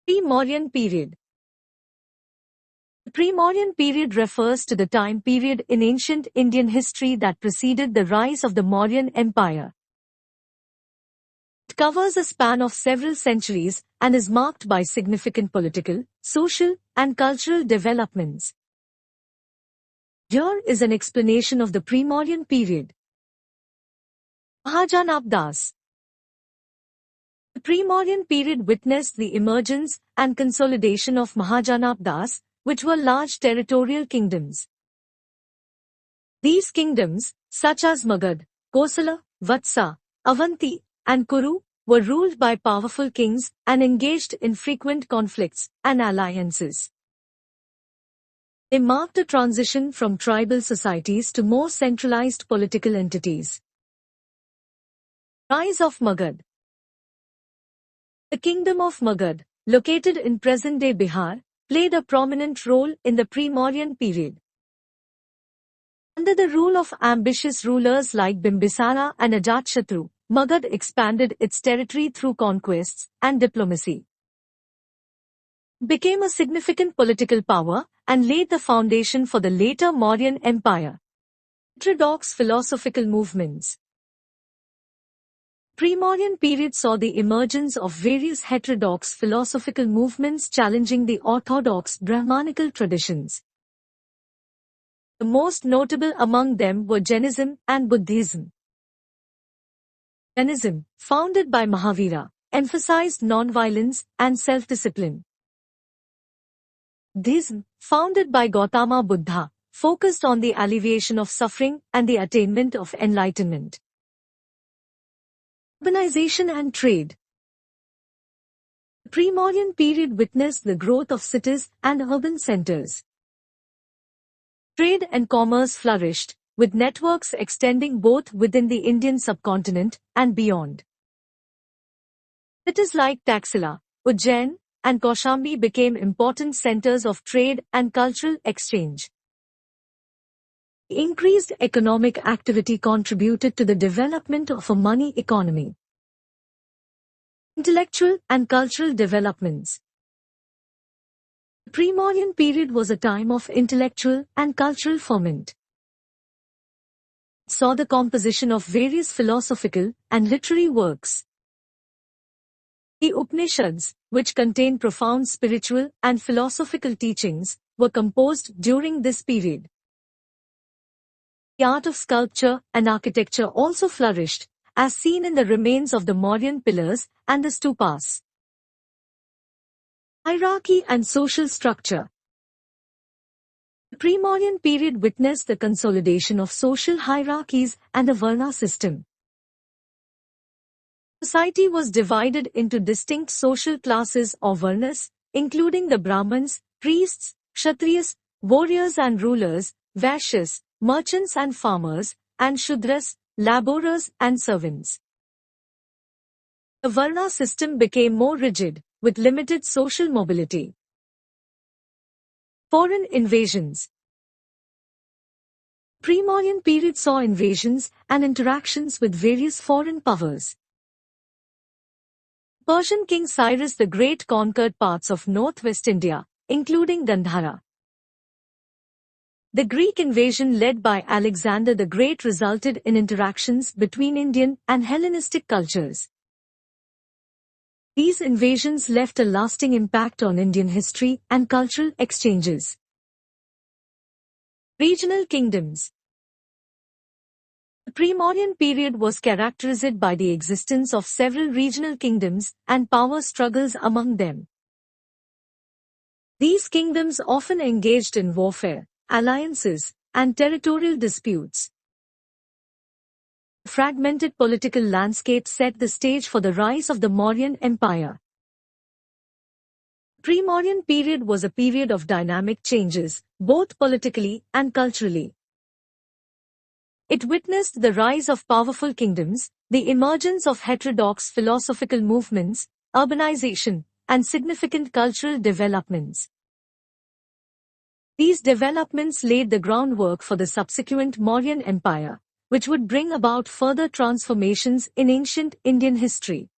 Pre-Mauryan period. The Pre-Mauryan period refers to the time period in ancient Indian history that preceded the rise of the Mauryan Empire. It covers a span of several centuries and is marked by significant political, social, and cultural developments. Here is an explanation of the Pre-Mauryan period. Mahajanapadas. The Pre-Mauryan period witnessed the emergence and consolidation of Mahajanapadas, which were large territorial kingdoms. These kingdoms, such as Magadha, Kosala, Vatsa, Avanti, and Kuru, were ruled by powerful kings and engaged in frequent conflicts and alliances. They marked a transition from tribal societies to more centralized political entities. Rise of Magadha. The kingdom of Magadha, located in present-day Bihar, played a prominent role in the Pre-Mauryan period. Under the rule of ambitious rulers like Bimbisara and Ajatashatru, Magadha expanded its territory through conquests and diplomacy. It became a significant political power and laid the foundation for the later Mauryan Empire. Heterodox philosophical movements. Pre-Mauryan period saw the emergence of various heterodox philosophical movements challenging the orthodox Brahmanical traditions. The most notable among them were Jainism and Buddhism. Jainism, founded by Mahavira, emphasized nonviolence and self-discipline. Buddhism, founded by Gautama Buddha, focused on the alleviation of suffering and the attainment of enlightenment. Urbanization and Trade. The Pre-Mauryan period witnessed the growth of cities and urban centers. Trade and commerce flourished, with networks extending both within the Indian subcontinent and beyond. Cities like Taxila, Ujjain, and Kaushambi became important centers of trade and cultural exchange. Increased economic activity contributed to the development of a money economy. Intellectual and cultural developments. The Pre-Mauryan period was a time of intellectual and cultural ferment. It saw the composition of various philosophical and literary works. The Upanishads, which contain profound spiritual and philosophical teachings, were composed during this period. The art of sculpture and architecture also flourished, as seen in the remains of the Mauryan pillars and the stupas. Hierarchy and social structure. The Pre-Mauryan period witnessed the consolidation of social hierarchies and the Varna system. Society was divided into distinct social classes or Varnas, including the Brahmins, priests, Kshatriyas, warriors and rulers, Vaishyas, merchants and farmers, and Shudras, laborers and servants. The Varna system became more rigid, with limited social mobility. Foreign invasions. Pre-Mauryan period saw invasions and interactions with various foreign powers. Persian King Cyrus the Great conquered parts of northwest India, including Gandhara. The Greek invasion led by Alexander the Great resulted in interactions between Indian and Hellenistic cultures. These invasions left a lasting impact on Indian history and cultural exchanges. Regional kingdoms. The Pre-Mauryan period was characterized by the existence of several regional kingdoms and power struggles among them. These kingdoms often engaged in warfare, alliances, and territorial disputes. The fragmented political landscape set the stage for the rise of the Mauryan Empire. Pre-Mauryan period was a period of dynamic changes, both politically and culturally. It witnessed the rise of powerful kingdoms, the emergence of heterodox philosophical movements, urbanization, and significant cultural developments. These developments laid the groundwork for the subsequent Mauryan Empire, which would bring about further transformations in ancient Indian history.